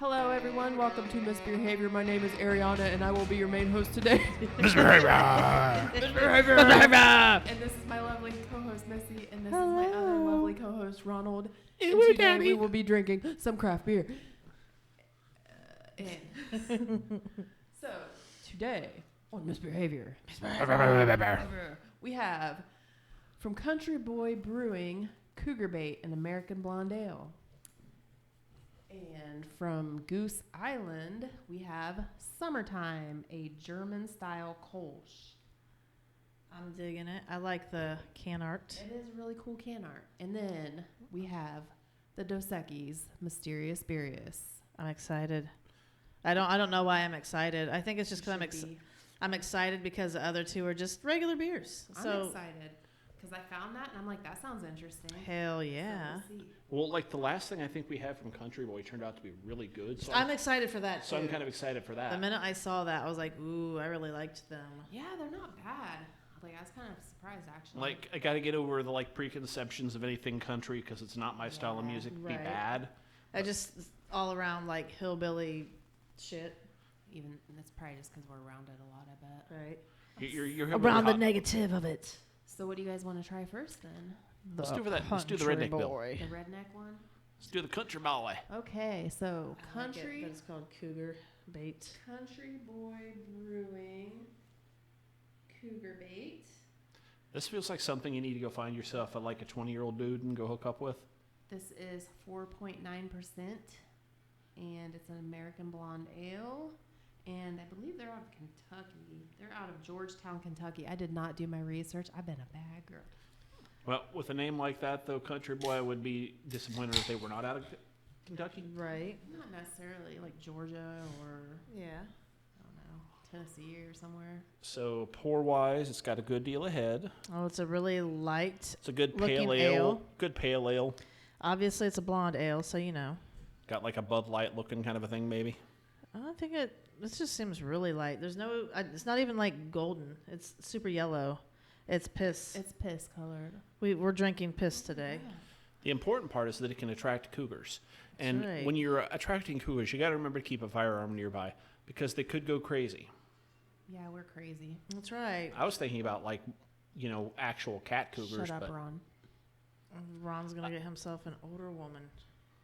Hello, everyone. Welcome to misBEERhavior. My name is Ariana, and I will be your main host today. misBEERhavior. misBEERhavior. And this is my lovely co-host Missy, and this is my other lovely co-host Ronald. And today we will be drinking some craft beer. So today on misBEERhavior, we have from Country Boy Brewing, Cougar Bait, an American Blonde Ale. And from Goose Island, we have Summertime, a German-style Kolsch. I'm digging it. I like the can art. It is really cool can art. And then we have the Dos Equis, Mysterious Beerious. I'm excited. I don't know why I'm excited. I think it's just because I'm excited because the other two are just regular beers. I'm excited because I found that and I'm like, that sounds interesting. Hell yeah. So Well, like the last thing I think we had from Country Boy turned out to be really good. So I'm excited for that too. So I'm kind of excited for that. The minute I saw that, I was like, ooh, I really liked them. Yeah, they're not bad. Like, I was kind of surprised, actually. Like, I got to get over the preconceptions of anything country because it's not my style of music to be bad. I just all around like hillbilly shit. Even that's probably just because we're around it a lot, I bet. Right. You're around the negative of it. So what do you guys want to try first then? Let's do that. Let's do the redneck bill. The redneck one? Let's do the country boy. Okay, so Country. Like it, but it's called Cougar Bait. Country Boy Brewing, Cougar Bait. This feels like something you need to go find yourself a 20-year-old dude and go hook up with. This is 4.9%, and it's an American Blonde Ale. And I believe they're out of Kentucky. They're out of Georgetown, Kentucky. I did not do my research. I've been a bad girl. Well, with a name like that, though, Country Boy, I would be disappointed if they were not out of Kentucky. Right. Not necessarily like Georgia or, yeah, I don't know, Tennessee or somewhere. So, pour-wise, it's got a good deal ahead. Oh, it's a really light. It's a good pale ale. Good pale ale. Obviously, it's a blonde ale, so you know. Got like a Bud Light looking kind of a thing, maybe. I don't think it. This just seems really light. There's no. It's not even like golden. It's super yellow. It's piss. It's piss colored. We're drinking piss today. Yeah. The important part is that it can attract cougars. And right. when you're attracting cougars, you got to remember to keep a firearm nearby because they could go crazy. Yeah, we're crazy. That's right. I was thinking about actual cat cougars. Shut up, Ron. Ron's gonna get himself an older woman.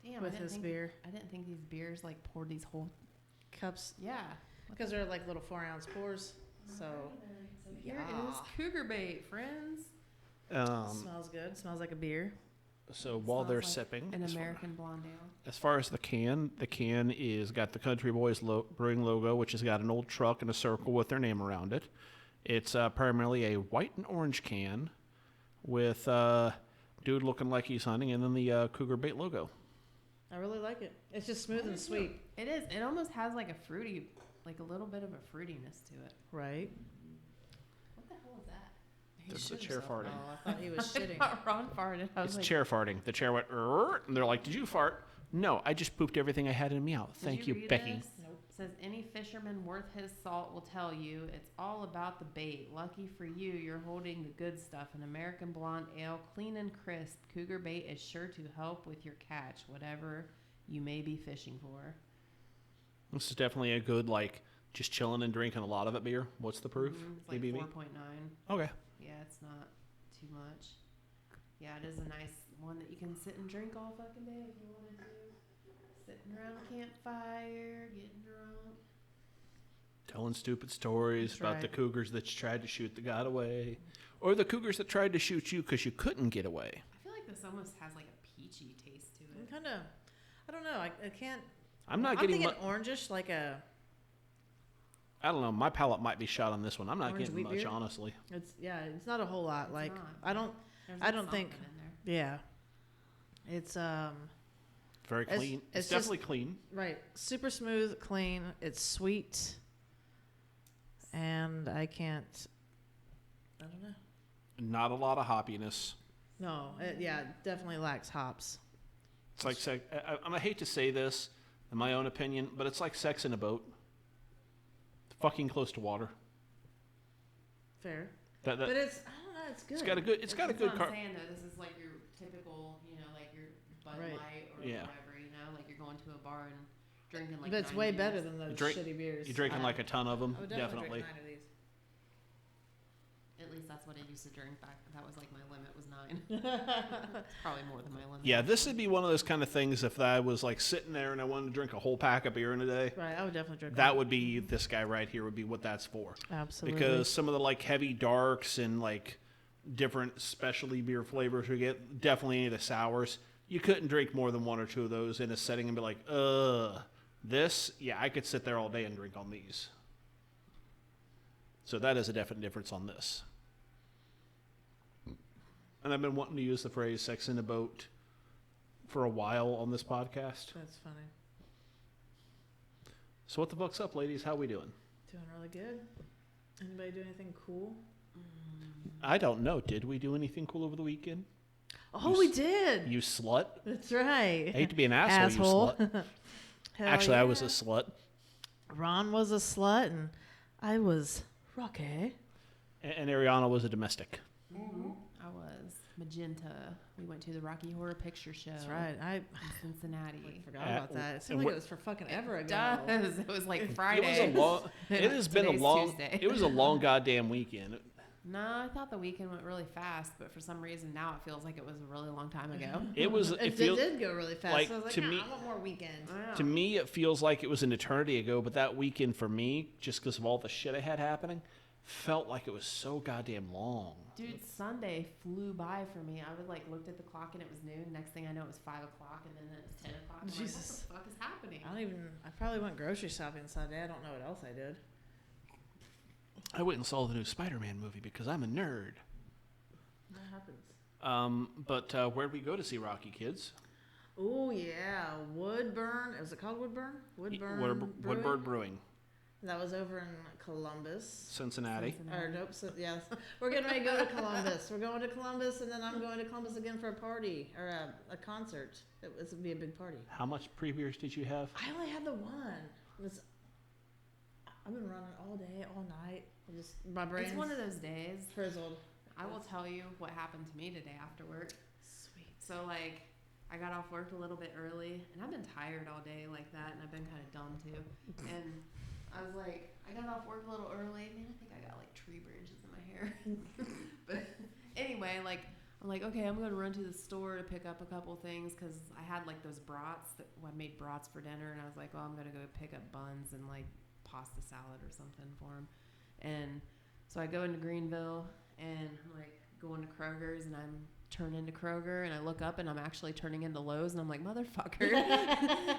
Damn, with his beer. I didn't think these beers poured these whole cups. Yeah, because they're like little 4-ounce pours. So here is Cougar Bait, friends. Smells good. Smells like a beer. So while they're like sipping, an American Blonde Ale. As far as the can is got the Country Boys Brewing logo, which has got an old truck and a circle with their name around it. It's primarily a white and orange can with dude looking like he's hunting, and then the Cougar Bait logo. I really like it. It's just smooth and sweet. It is. It almost has like a fruity, like a little bit of a fruitiness to it. Right. What the hell is that? That's the chair farting. Oh, I thought he was shitting. Ron farted. It's chair farting. The chair went, and they're like, "Did you fart?" No, I just pooped everything I had in me out. Thank you, Becky. This? Nope. It says any fisherman worth his salt will tell you it's all about the bait. Lucky for you, you're holding the good stuff. An American Blonde Ale, clean and crisp. Cougar Bait is sure to help with your catch, whatever you may be fishing for. This is definitely a good just chilling and drinking a lot of it beer. What's the proof? It's like 4.9. Okay. Yeah, it's not too much. Yeah, it is a nice one that you can sit and drink all fucking day if you wanted to. Sitting around a campfire, getting drunk. Telling stupid stories about the cougars that you tried to shoot that got away. Or the cougars that tried to shoot you because you couldn't get away. I feel like this almost has like a peachy taste to it. Kind of. I don't know. I can't. I'm thinking orangish, like a. I don't know. My palate might be shot on this one. I'm not getting much, beer? honestly. It's not a whole lot. It's not. I don't think. In there. Yeah. It's very clean. It's definitely clean. Right. Super smooth, clean. It's sweet. And I don't know. Not a lot of hoppiness. No. It definitely lacks hops. It's like I hate to say this, in my own opinion, but it's like sex in a boat. It's fucking close to water. Fair. But it's I don't know. It's good. It's got a good. I'm saying though, this is like your typical, like your Bud Light or whatever, like you're going to a bar and drinking like. But it's 9 way beers. better than those shitty beers. You're drinking like a ton of them, I would definitely. drink 9 of these. At least that's what I used to drink back. That was like my limit was 9. It's probably more than my limit. Yeah, this would be one of those kind of things if I was like sitting there and I wanted to drink a whole pack of beer in a day. Right, I would definitely drink That would be, this guy right here would be what that's for. Absolutely. Because some of the like heavy darks and like different specialty beer flavors we get, definitely any of the sours, you couldn't drink more than 1 or 2 of those in a setting and be like, this, yeah, I could sit there all day and drink on these. So that is a definite difference on this. And I've been wanting to use the phrase sex in a boat for a while on this podcast. That's funny. So what the fuck's up, ladies? How we doing? Doing really good. Anybody do anything cool? I don't know. Did we do anything cool over the weekend? Oh, we did. You slut. That's right. I hate to be an asshole. You slut. Actually, yeah. I was a slut. Ron was a slut, and I was Rocky. And Ariana was a domestic. Mm-hmm. I was Magenta. We went to the Rocky Horror Picture Show. That's right. I in Cincinnati. forgot about that. It seemed like it was for fucking ever ago. Does. It was like Friday. It has been a Today's long. Tuesday. It was a long goddamn weekend. No, I thought the weekend went really fast, but for some reason now it feels like it was a really long time ago. It was. It feels did go really fast. like, So I was like, to nah, me- I want more weekend. Wow. To me, it feels like it was an eternity ago. But that weekend for me, just because of all the shit I had happening, felt like it was so goddamn long. Dude, Sunday flew by for me. I would like looked at the clock and it was noon. Next thing I know, it was 5 o'clock, and then it was 10 o'clock. I'm Jesus. like, what the fuck is happening? I probably went grocery shopping Sunday. I don't know what else I did. I went and saw the new Spider-Man movie because I'm a nerd. That happens. But where'd we go to see Rocky, kids? Oh yeah, Woodburn. Is it called Woodburn? Woodburn Brewing, That was over in Columbus. Cincinnati. Or nope. So, yes, we're getting ready to go to Columbus. We're going to Columbus, and then I'm going to Columbus again for a party or a concert. This would be a big party. How much pre-beers did you have? I only had the one. I've been running all day, all night. My brain's It's one of those days. frizzled. I will tell you what happened to me today after work. Sweet. So like, I got off work a little bit early, and I've been tired all day like that, and I've been kind of dumb too. And I was like, I got off work a little early. Man, I think I got like tree branches in my hair. But anyway, like, I'm like, okay, I'm going to run to the store to pick up a couple things because I had like those brats. I made brats for dinner, and I was like, well, I'm going to go pick up buns and like pasta salad or something for them. And so I go into Greenville, and I'm like going to Kroger's, and I'm turning into Kroger, and I look up, and I'm actually turning into Lowe's, and I'm like, motherfucker.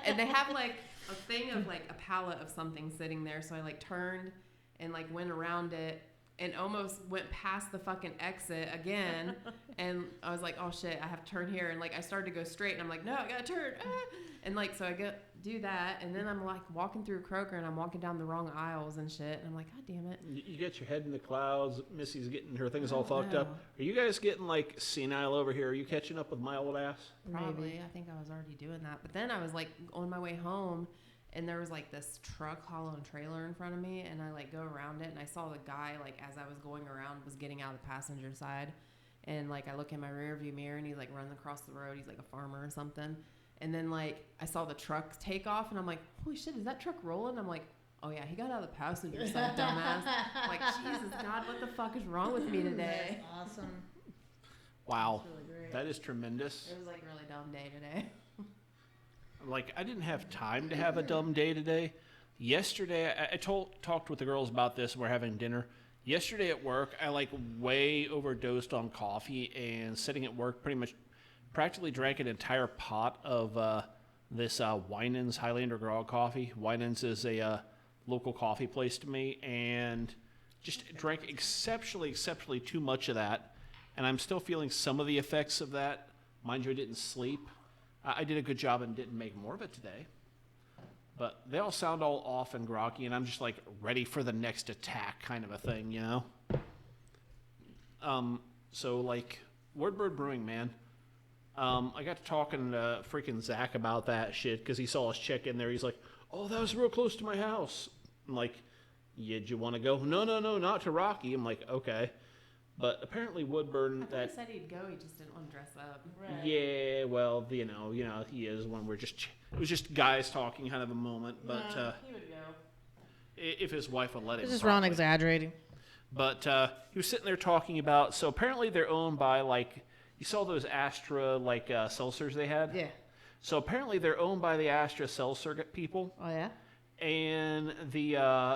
And they have like a thing of like a pallet of something sitting there, so I like turned and like went around it and almost went past the fucking exit again. And I was like, oh shit, I have to turn here. And like I started to go straight, and I'm like, no, I gotta turn. And like, so I do that, and then I'm like walking through Kroger, and I'm walking down the wrong aisles and shit, and I'm like, god damn it. You get your head in the clouds. Missy's getting her things all I don't fucked know. up. Are you guys getting like senile over here? Are you catching up with my old ass? Probably. Maybe. I think I was already doing that. But then I was like on my way home, and there was like this truck hauling a trailer in front of me, and I like go around it, and I saw the guy like as I was going around was getting out of the passenger side, and like I look in my rear view mirror, and he's like running across the road. He's like a farmer or something. And then like I saw the truck take off, and I'm like, holy shit, is that truck rolling? I'm like, oh yeah, he got out of the passenger side, dumbass. I'm like, Jesus God, what the fuck is wrong with me today? That's awesome. Wow, That's really great. that is tremendous. It was like a really dumb day today. Like I didn't have time to have a dumb day today. Yesterday, I talked with the girls about this. We're having dinner. Yesterday at work, I like way overdosed on coffee, and sitting at work practically drank an entire pot of this Winans Highlander Grog coffee. Winans is a local coffee place to me, and just drank exceptionally too much of that. And I'm still feeling some of the effects of that. Mind you, I didn't sleep. I did a good job and didn't make more of it today. But they all sound all off and groggy, and I'm just like ready for the next attack kind of a thing, you know? So like, Wordbird Brewing, man. I got to talking to freaking Zach about that shit because he saw us check in there. He's like, oh, that was real close to my house. I'm like, yeah, did you want to go? No, not to Rocky. I'm like, okay. But apparently Woodburn, I thought he said he'd go. He just didn't want to dress up. Right. yeah, well, he is when we're just, it was just guys talking kind of a moment. But He would go. if his wife would let him. It's just Ron probably. exaggerating. But he was sitting there talking about, so apparently they're owned by, like, you saw those Astra, like, seltzers they had? Yeah. So apparently they're owned by the Astra seltzer people. Oh, yeah? And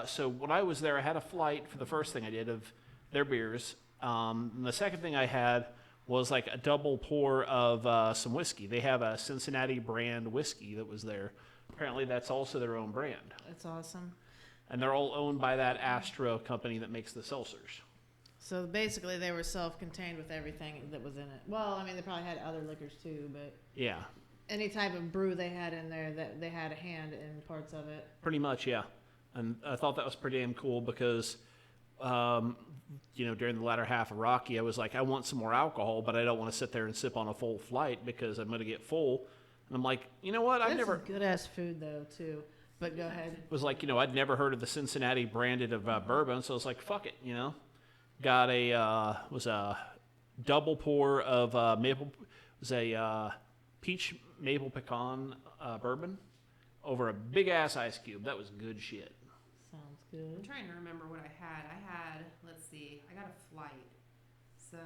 so when I was there, I had a flight for the first thing I did of their beers. And the second thing I had was like a double pour of some whiskey. They have a Cincinnati brand whiskey that was there. Apparently that's also their own brand. That's awesome. And they're all owned by that Astra company that makes the seltzers. So basically they were self-contained with everything that was in it. Well, I mean, they probably had other liquors too, but Yeah, any type of brew they had in there, that they had a hand in parts of it. pretty much, yeah. And I thought that was pretty damn cool because, during the latter half of Rocky, I was like, I want some more alcohol, but I don't want to sit there and sip on a full flight because I'm going to get full. And I'm like, you know what? I've never... good-ass food, though, too. But go ahead. was like, I'd never heard of the Cincinnati branded of bourbon, so I was like, fuck it, Got a double pour of peach maple pecan bourbon over a big ass ice cube. That was good shit. Sounds I'm good. trying to remember what I had. Let's see, I got a flight. So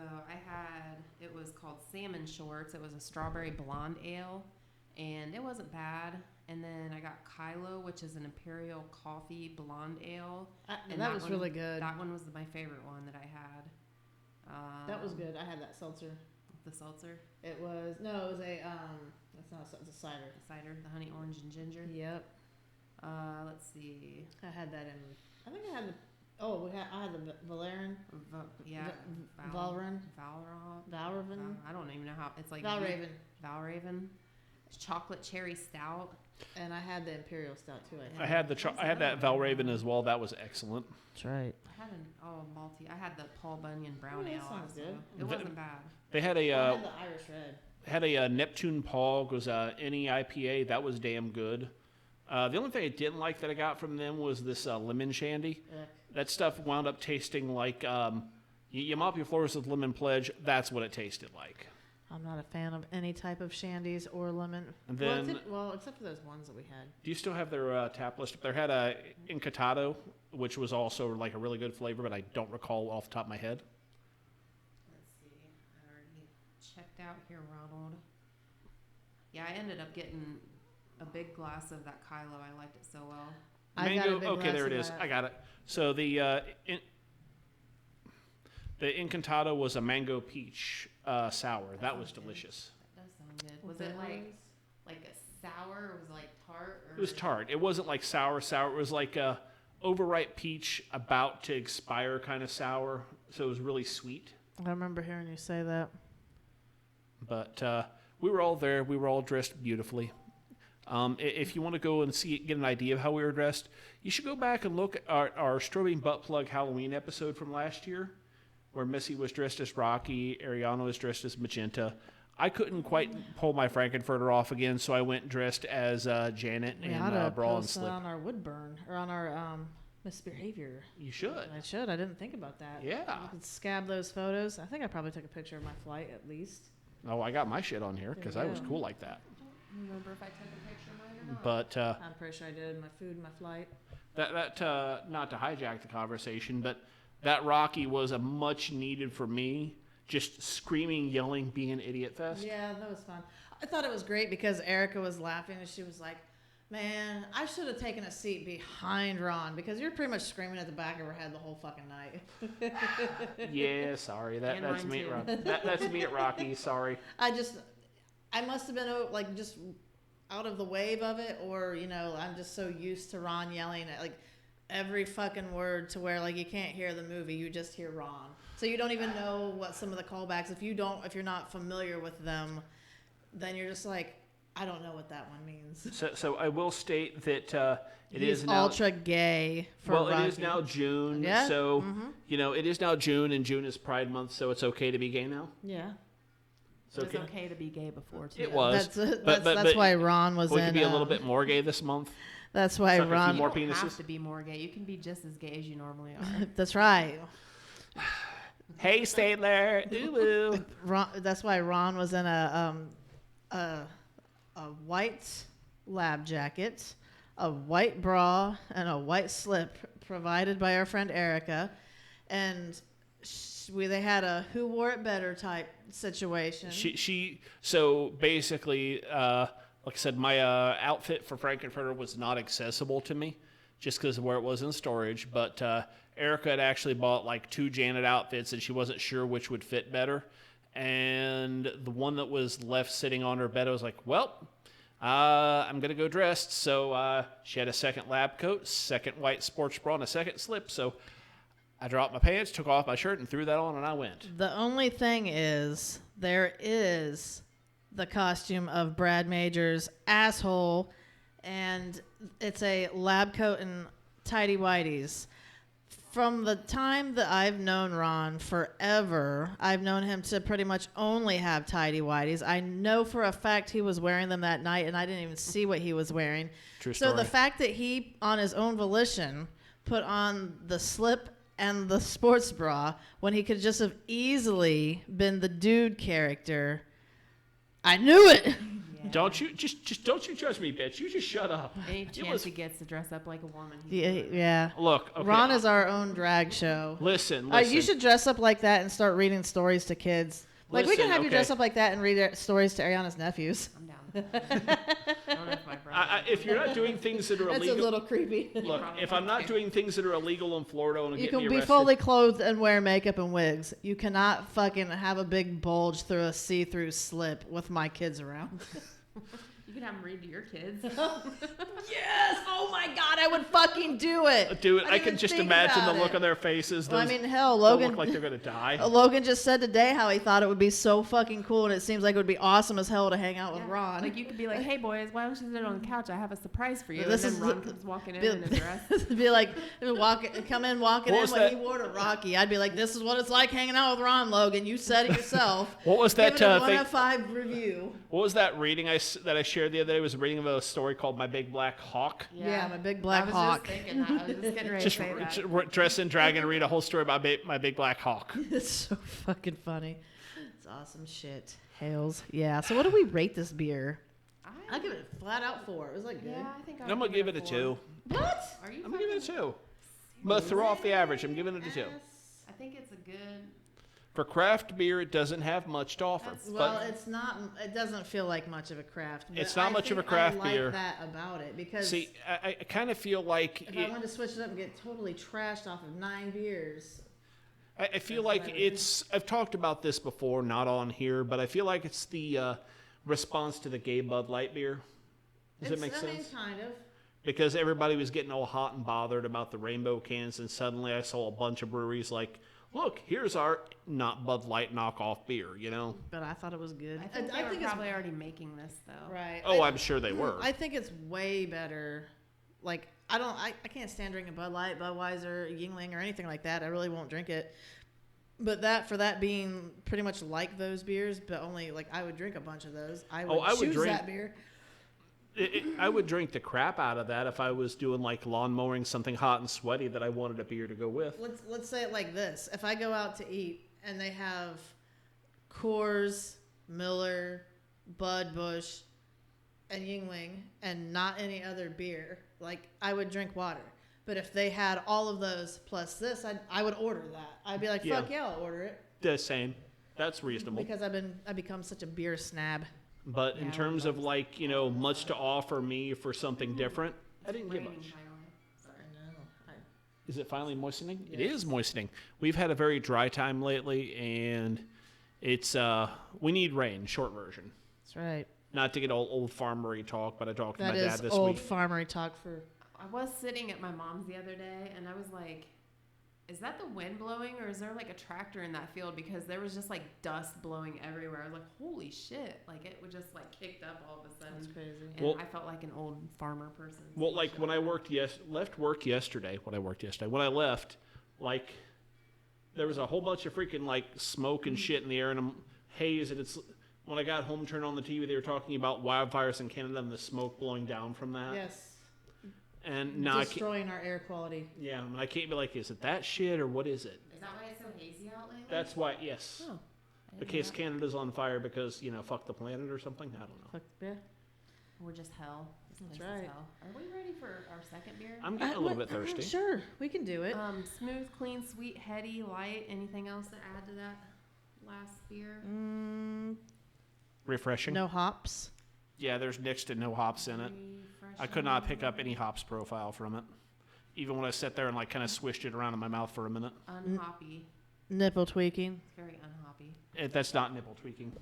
it was called Salmon Shorts. It was a strawberry blonde ale, and it wasn't bad. And then I got Kylo, which is an imperial coffee blonde ale. And That was really good. That one was my favorite one that I had. That was good. I had that seltzer. The seltzer? It was a that's not it's a cider. The cider, the honey orange and ginger. Yep. Let's see. I had that in. I think I had the. I had the Valerian. Valron. Valraven. I don't even know how it's like. Valraven. Valraven. Chocolate cherry stout. And I had the imperial stout too. I had that Valraven as well. That was excellent. That's right. I had malty. I had the Paul Bunyan brown ale. Sounds Also. good. It wasn't bad. They had I had the Irish red. had a Neptune Paul, was any IPA. That was damn good. The only thing I didn't like that I got from them was this lemon shandy. That stuff wound up tasting like you mop your floors with lemon pledge. That's what it tasted like. I'm not a fan of any type of shandies or lemon. And then, except for those ones that we had. do you still have their tap list? There had a Incantado, which was also like a really good flavor, but I don't recall off the top of my head. Let's see. I already checked out here, Ronald. Yeah, I ended up getting a big glass of that Kylo. I liked it so well. Mango. Okay, there it is. I got it. So the Incantado was a mango peach sour. That was delicious. That does sound good. Was it like a sour, or was it like tart? Or? It was tart. It wasn't like sour. It was like a overripe peach about to expire kind of sour. So it was really sweet. I remember hearing you say that. But we were all there. We were all dressed beautifully. If you want to go and get an idea of how we were dressed, you should go back and look at our Strobing Butt Plug Halloween episode from last year, where Missy was dressed as Rocky, Ariana was dressed as Magenta. I couldn't quite pull my Frankenfurter off again, so I went dressed as Janet and Brawl and Slip. On our Woodburn or on our misBEERhavior. You should. I should. I didn't think about that. Yeah. You could scab those photos. I think I probably took a picture of my flight at least. Oh, I got my shit on here because I was cool like that. I don't remember if I took a picture of mine or not. But I'm pretty sure I did. My food, my flight. That not to hijack the conversation, but that Rocky was a much needed for me. Just screaming, yelling, being an idiot fest. Yeah, that was fun. I thought it was great because Erica was laughing and she was like, "Man, I should have taken a seat behind Ron because you're pretty much screaming at the back of her head the whole fucking night." Yeah, sorry. That's me. That's me at Rocky. Sorry. I must have been like just out of the wave of it, or I'm just so used to Ron yelling at like every fucking word to where like you can't hear the movie, you just hear Ron. So you don't even know what some of the callbacks. If you're not familiar with them, then you're just like, I don't know what that one means. So I will state that He's now ultra gay. Rocky. It is now June. Yeah? So it is now June, and June is Pride Month, so it's okay to be gay now. Yeah. It was okay to be gay before too. It was. That's why Ron was in. We could be a little bit more gay this month. That's why Ron. You don't have to be more gay. You can be just as gay as you normally are. That's right. Hey, Statler. Ooh. That's why Ron was in a white lab jacket, a white bra, and a white slip provided by our friend Erica, and they had a who wore it better type situation. So basically, like I said, my outfit for Frankenfurter was not accessible to me just because of where it was in storage. But Erica had actually bought like 2 Janet outfits, and she wasn't sure which would fit better. And the one that was left sitting on her bed, I was like, well, I'm going to go dressed. So she had a second lab coat, second white sports bra, and a second slip. So I dropped my pants, took off my shirt, and threw that on, and I went. The only thing is, there is the costume of Brad Major's asshole, and it's a lab coat and tidy whities. From the time that I've known Ron forever, I've known him to pretty much only have tidy whities. I know for a fact he was wearing them that night, and I didn't even see what he was wearing. True story. So the fact that he, on his own volition, put on the slip and the sports bra when he could just have easily been the dude character, I knew it. Yeah. Don't you judge me, bitch. You just shut up. Any chance he gets to dress up like a woman. Yeah. Look, okay, Ron is our own drag show. Listen. You should dress up like that and start reading stories to kids. Like, we can have you dress up like that and read stories to Ariana's nephews. I'm down. I don't know if my brother. If you're not doing things that are That's illegal, a little creepy. look. If I'm not doing things that are illegal in Florida and You get me can be arrested, fully clothed and wear makeup and wigs. You cannot fucking have a big bulge through a see-through slip with my kids around. You can have them read to your kids. Yes! Oh my God, I would fucking do it. do it. I didn't can even just think imagine the about look it. on their faces. Well, I Those mean, hell, don't Logan. look like they're gonna die. Logan just said today how he thought it would be so fucking cool, and it seems like it would be awesome as hell to hang out with Ron. Like, you could be like, hey, boys, why don't you sit on the couch? I have a surprise for you. This and is then Ron comes walking in a dress. be like, come in walking What in was when that? he wore to Rocky. I'd be like, this is what it's like hanging out with Ron, Logan. You said it yourself. What was that Give it a 1 thing? out of 5 review. What was that reading that I shared the other day? I was reading about a story called "My Big Black Hawk." Yeah, my big black I was hawk. just thinking that. I was just getting ready Just to say that. dress in drag and read a whole story about my big black hawk. It's so fucking funny. It's awesome shit. Hails. Yeah. So what do we rate this beer? I'll give it a flat out 4. It was like good. Yeah, I think I'm gonna give it a 4. 2. What? Are you I'm gonna give it a fucking- 2. But throw off the average. I'm giving it a 2. I think it's a good. For craft beer, it doesn't have much to offer. Well, But it's not. It doesn't feel like much of a craft. But It's not much of a think craft I beer. like that about it because see, I kind of feel like if I wanted to switch it up and get totally trashed off of 9 beers, I feel That's like what I would do. it's. I've talked about this before, not on here, but I feel like it's the response to the gay Bud Light beer. Does it make I mean, sense? kind of. Because everybody was getting all hot and bothered about the rainbow cans, and suddenly I saw a bunch of breweries like, look, here's our not Bud Light knockoff beer, you know? But I thought it was good. I think they were probably already making this though. right. Oh, I'm sure they were. I think it's way better. Like I can't stand drinking Bud Light, Budweiser, Yingling, or anything like that. I really won't drink it. But that being pretty much like those beers, but only like I would drink a bunch of those. I would choose drink that beer. I would drink the crap out of that if I was doing like lawn mowing, something hot and sweaty that I wanted a beer to go with. Let's say it like this: if I go out to eat and they have Coors, Miller, Bud Busch, and Yingling, and not any other beer, like I would drink water. But if they had all of those plus this, I would order that. I'd be like, fuck yeah, I'll order it The same. That's reasonable. because I become such a beer snab. But in Yeah, terms of like, you know, much to offer me for something different, I didn't get Raining, much. by the way. Sorry. Is it finally moistening? It Yes. is moistening. We've had a very dry time lately, and it's we need rain. Short version. That's right. Not to get old farmery talk, but I talked to That my is dad this old week. farmery talk for. I was sitting at my mom's the other day, and I was like, is that the wind blowing, or is there like a tractor in that field? Because there was just like dust blowing everywhere. I was like, holy shit. Like it would just like kicked up all of a sudden. That's crazy. And Well- I felt like an old farmer person. Well, like when I left work yesterday, when I left, like there was a whole bunch of freaking like smoke and shit in the air and haze, and it's when I got home, turned on the TV, they were talking about wildfires in Canada and the smoke blowing down from that. Yes. And now I can't, Destroying our air quality. yeah, and I can't be like, is it that shit or what is it? Is that why it's so hazy out lately? That's why, yes. Oh, I In didn't case know that. Canada's on fire because, fuck the planet or something. I don't know. Fuck yeah. We're just hell. This That's place is right. hell. Are we ready for our second beer? I'm getting a little bit thirsty. Sure, we can do it. Smooth, clean, sweet, heady, light. Anything else to add to that last beer? Refreshing. No hops. Yeah, there's next to no hops in it. I could not pick up any hops profile from it. Even when I sat there and like kind of swished it around in my mouth for a minute. Unhoppy. Nipple tweaking. It's very unhoppy. That's not nipple tweaking.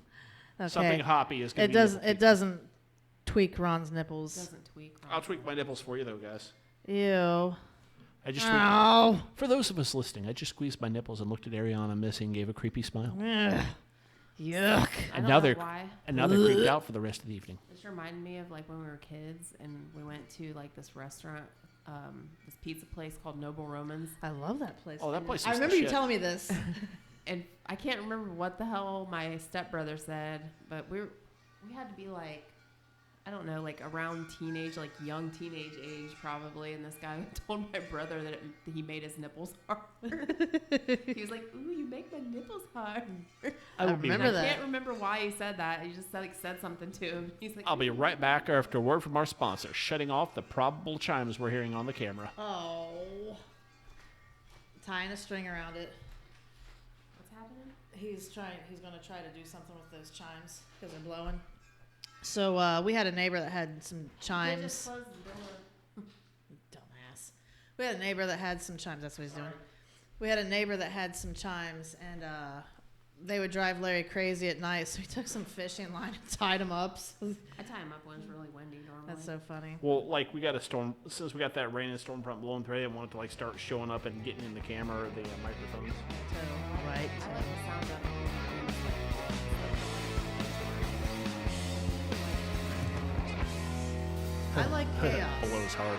Okay. Something hoppy is going to be It nipple doesn't tweak Ron's nipples. Doesn't tweak. I'll tweak my nipples for you though, guys. Ew. I just Ow. for those of us listening, I just squeezed my nipples and looked at Ariana, Missy, and gave a creepy smile. Ugh. Yuck. I And don't now know they're why. and now they're creeped out for the rest of the evening. This reminded me of like when we were kids and we went to like this restaurant, this pizza place called Noble Romans. I love that place. Oh, that place is I remember the you shit. telling me this. And I can't remember what the hell my stepbrother said, but we had to be like, I don't know, like around teenage, like young teenage age probably. And this guy told my brother that he made his nipples hard. He was like, "Ooh, you make my nipples hard." I would be remember I that. can't remember why he said that. He just said something to him. He's like, I'll be right back after a word from our sponsor, shutting off the probable chimes we're hearing on the camera. Oh. Tying a string around it. What's happening? He's going to try to do something with those chimes because they're blowing. So we had a neighbor that had some You chimes. just closed the door. Dumbass. We had a neighbor that had some chimes. That's what he's doing. We had a neighbor that had some chimes, and they would drive Larry crazy at night. So he took some fishing line and tied them up. I tie him up when it's really windy normally. That's so funny. Well, like we got a storm since we got that rain and storm front blowing through. I wanted to like start showing up and getting in the camera or the microphones. So, right. I like the sound of it. I like chaos. Blows hard.